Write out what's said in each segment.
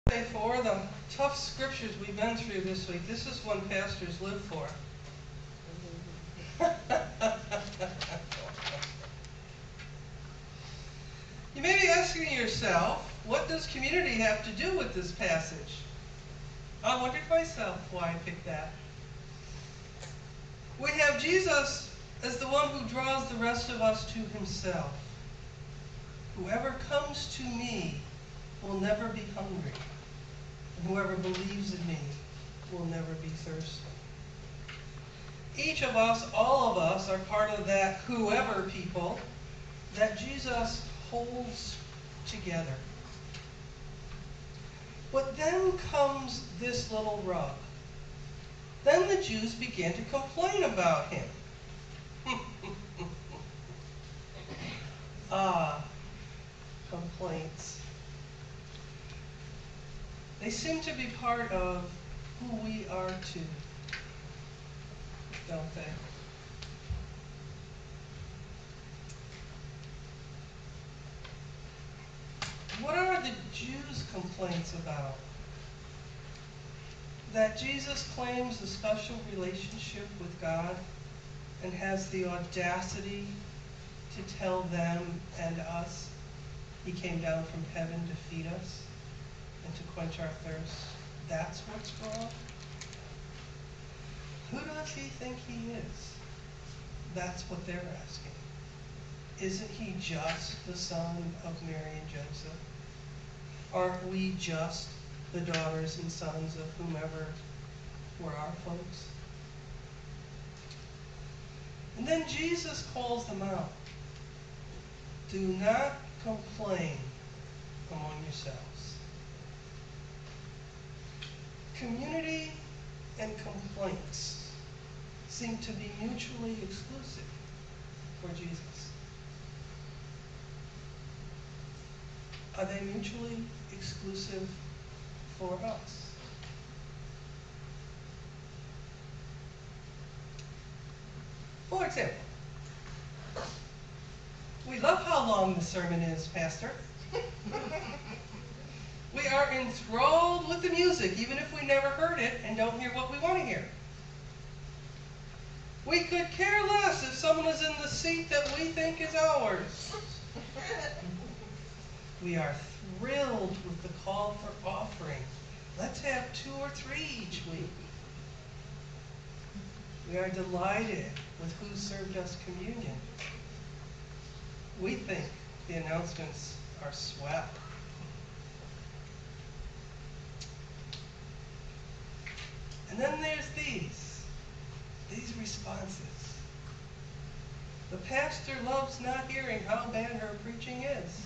For the tough scriptures we've been through this week, this is one pastors live for. You may be asking yourself, what does community have to do with this passage? I wondered myself why I picked that. We have Jesus as the one who draws the rest of us to himself. Whoever comes to me will never be hungry, and whoever believes in me will never be thirsty. Each of us, all of us, are part of that whoever people that Jesus holds together. But then comes this little rub. Then the Jews began to complain about him. Complaints. They seem to be part of who we are too, don't they? What are the Jews' complaints about? That Jesus claims a special relationship with God and has the audacity to tell them and us he came down from heaven to feed us and to quench our thirst. That's what's wrong? Who does he think he is? That's what they're asking. Isn't he just the son of Mary and Joseph? Aren't we just the daughters and sons of whomever were our folks? And then Jesus calls them out. Do not complain among yourselves. Community and complaints seem to be mutually exclusive for Jesus. Are they mutually exclusive for us? For example, we love how long the sermon is, Pastor. We are enthralled with the music, even if we never heard it and don't hear what we want to hear. We could care less if someone is in the seat that we think is ours. We are thrilled with the call for offering. Let's have 2 or 3 each week. We are delighted with who served us communion. We think the announcements are swell. And then there's these responses. The pastor loves not hearing how bad her preaching is.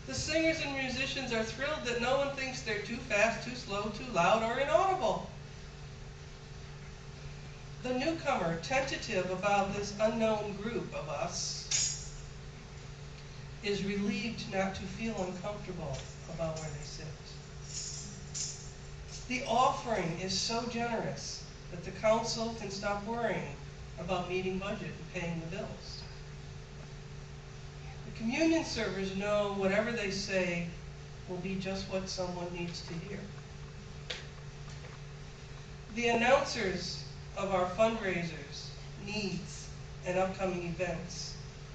The singers and musicians are thrilled that no one thinks they're too fast, too slow, too loud, or inaudible. The newcomer, tentative about this unknown group of us, is relieved not to feel uncomfortable about where they sit. The offering is so generous that the council can stop worrying about meeting budget and paying the bills. The communion servers know whatever they say will be just what someone needs to hear. The announcers of our fundraisers, needs, and upcoming events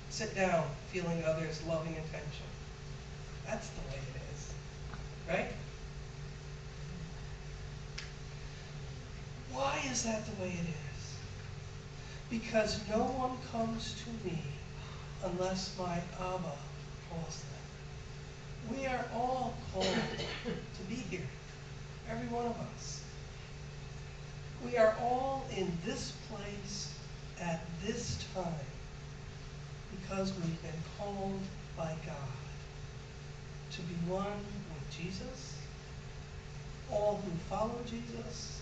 sit down feeling others' loving attention. That's the way it is, right? Why is that the way it is? Because no one comes to me unless my Abba calls them. We are all called to be here, every one of us. We are all in this place at this time because we've been called by God to be one with Jesus, all who follow Jesus,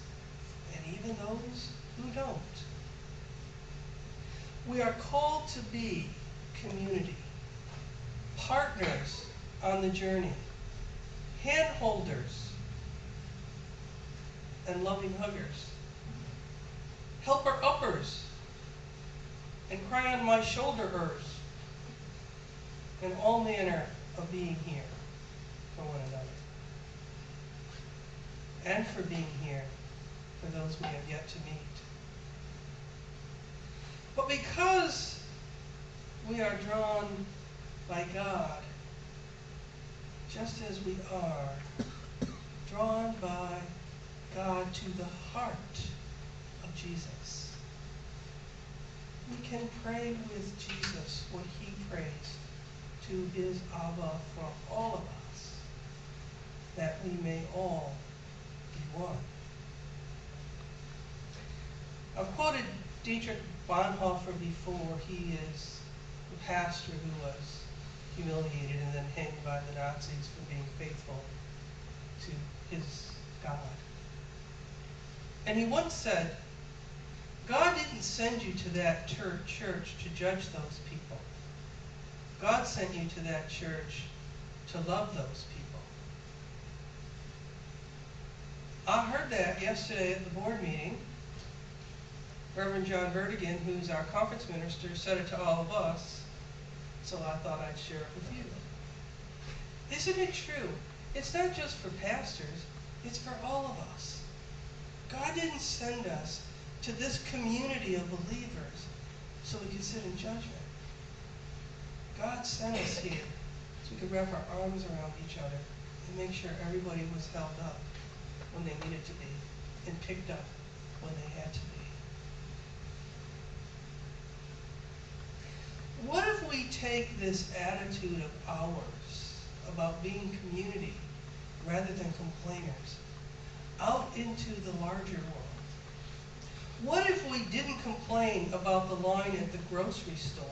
and even those who don't. We are called to be community, partners on the journey, hand-holders, and loving huggers, helper-uppers, and cry-on-my-shoulderers, and all manner of being here for one another. and for being here for those we have yet to meet. But because we are drawn by God, just as we are drawn by God to the heart of Jesus, we can pray with Jesus what he prays to his Abba for all of us, that we may all be one. I've quoted Dietrich Bonhoeffer before. He is the pastor who was humiliated and then hanged by the Nazis for being faithful to his God. And he once said, God didn't send you to that church to judge those people. God sent you to that church to love those people. I heard that yesterday at the board meeting. Reverend John Vertigan, who's our conference minister, said it to all of us, so I thought I'd share it with you. Isn't it true? It's not just for pastors, it's for all of us. God didn't send us to this community of believers so we could sit in judgment. God sent us here so we could wrap our arms around each other and make sure everybody was held up when they needed to be and picked up when they had to be. What if we take this attitude of ours about being community rather than complainers out into the larger world? What if we didn't complain about the line at the grocery store,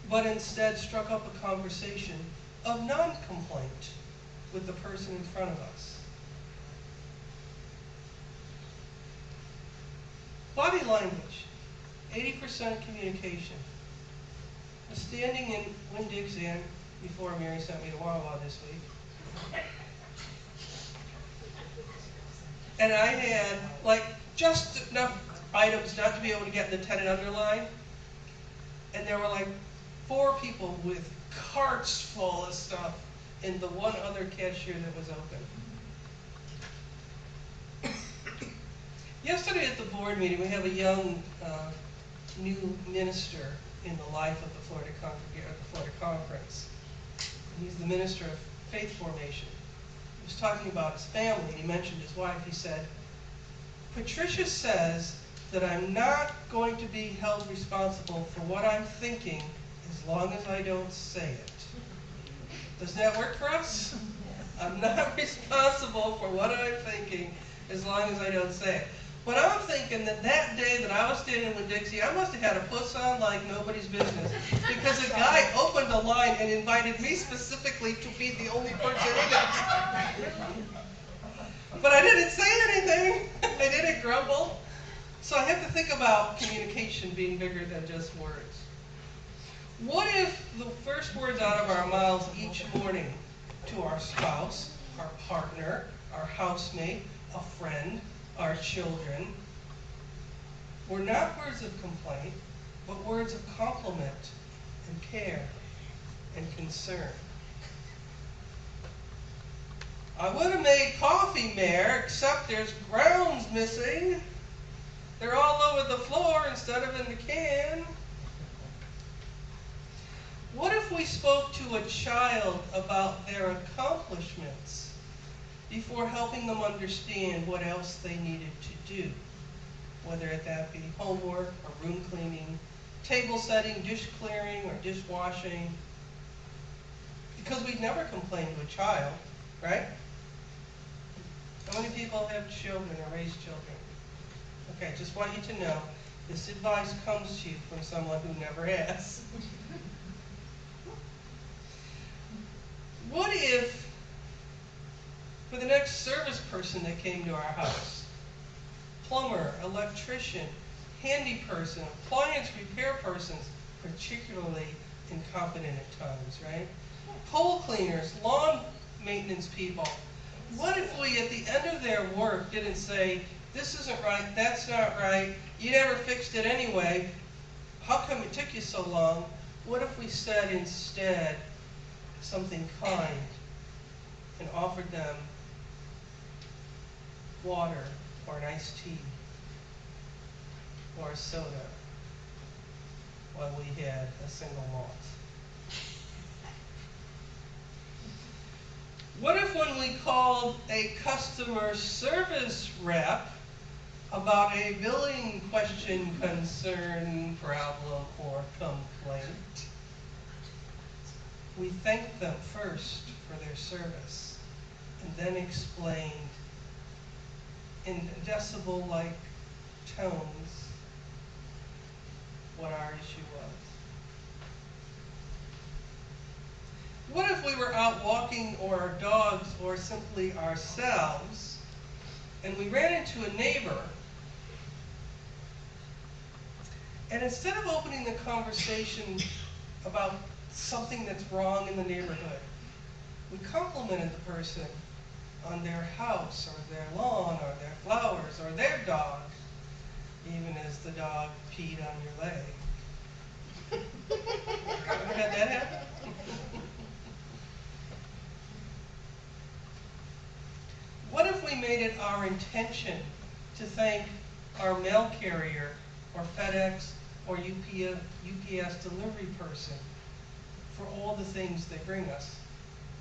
but instead struck up a conversation of non-complaint with the person in front of us? Body language, 80% communication. I was standing in Winn-Dixie before Mary sent me to Wawa this week. And I had just enough items not to be able to get the tenant underline. And there were 4 people with carts full of stuff and the one other cashier that was open. Yesterday at the board meeting, we have a young new minister in the life of the Florida Conference. And he's the minister of faith formation. He was talking about his family, and he mentioned his wife. He said, Patricia says that I'm not going to be held responsible for what I'm thinking as long as I don't say it. Does that work for us? I'm not responsible for what I'm thinking as long as I don't say it. But I'm thinking that day that I was standing with Dixie, I must have had a puss on like nobody's business. Because a guy opened a line and invited me specifically to be the only person in it. But I didn't say anything. I didn't grumble. So I have to think about communication being bigger than just words. What if the first words out of our mouths each morning to our spouse, our partner, our housemate, a friend, our children, were not words of complaint, but words of compliment and care and concern? I would have made coffee, Mayor, except there's grounds missing. They're all over the floor instead of in the can. What if we spoke to a child about their accomplishments before helping them understand what else they needed to do, whether that be homework or room cleaning, table setting, dish clearing, or dishwashing? Because we'd never complain to a child, right? How many people have children or raise children? Okay, just want you to know, this advice comes to you from someone who never has. What if, for the next service person that came to our house, plumber, electrician, handy person, appliance repair persons, particularly incompetent at times, right? Pole cleaners, lawn maintenance people. What if we, at the end of their work, didn't say, this isn't right, that's not right, you never fixed it anyway, how come it took you so long? What if we said instead something kind and offered them water or an iced tea or a soda while we had a single malt? What if when we called a customer service rep about a billing question, concern, problem, or complaint, we thanked them first for their service and then explained in decibel-like tones what our issue was? What if we were out walking, or our dogs, or simply ourselves, and we ran into a neighbor, and instead of opening the conversation about something that's wrong in the neighborhood, we complimented the person on their house, or their lawn, or their flowers, or their dog, even as the dog peed on your leg? Ever had that happen? What if we made it our intention to thank our mail carrier, or FedEx, or UPS delivery person for all the things they bring us,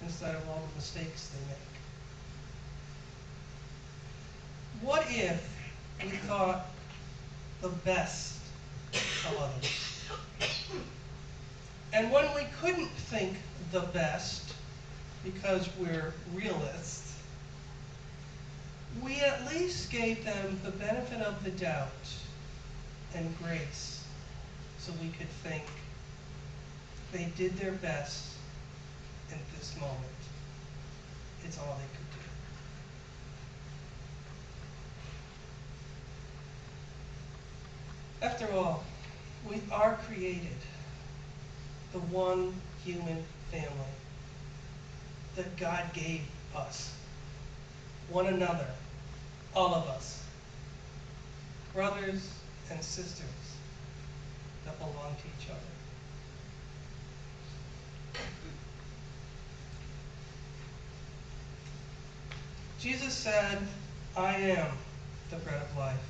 instead of all the mistakes they make? What if we thought the best of others? And when we couldn't think the best, because we're realists, we at least gave them the benefit of the doubt and grace, so we could think they did their best in this moment. It's all they could do. After all, we are created, the one human family that God gave us, one another, all of us, brothers and sisters that belong to each other. Jesus said, "I am the bread of life.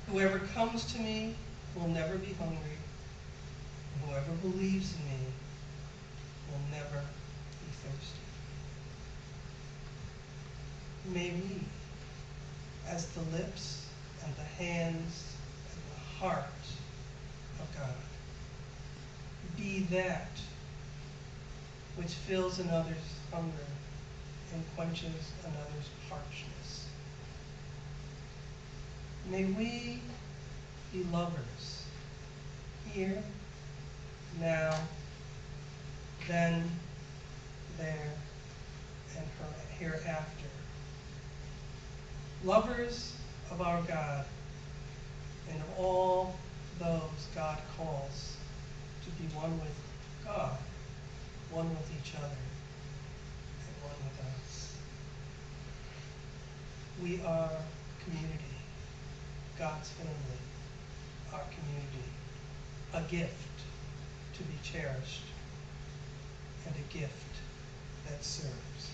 Whoever comes to me will never be hungry, and whoever believes in me will never be thirsty." May we, as the lips and the hands and the heart of God, be that which fills another's hunger and quenches another's harshness. May we be lovers, here, now, then, there, and hereafter. Lovers of our God and of all those God calls to be one with God, one with each other, and one with us. We are community, God's family, our community, a gift to be cherished, and a gift that serves.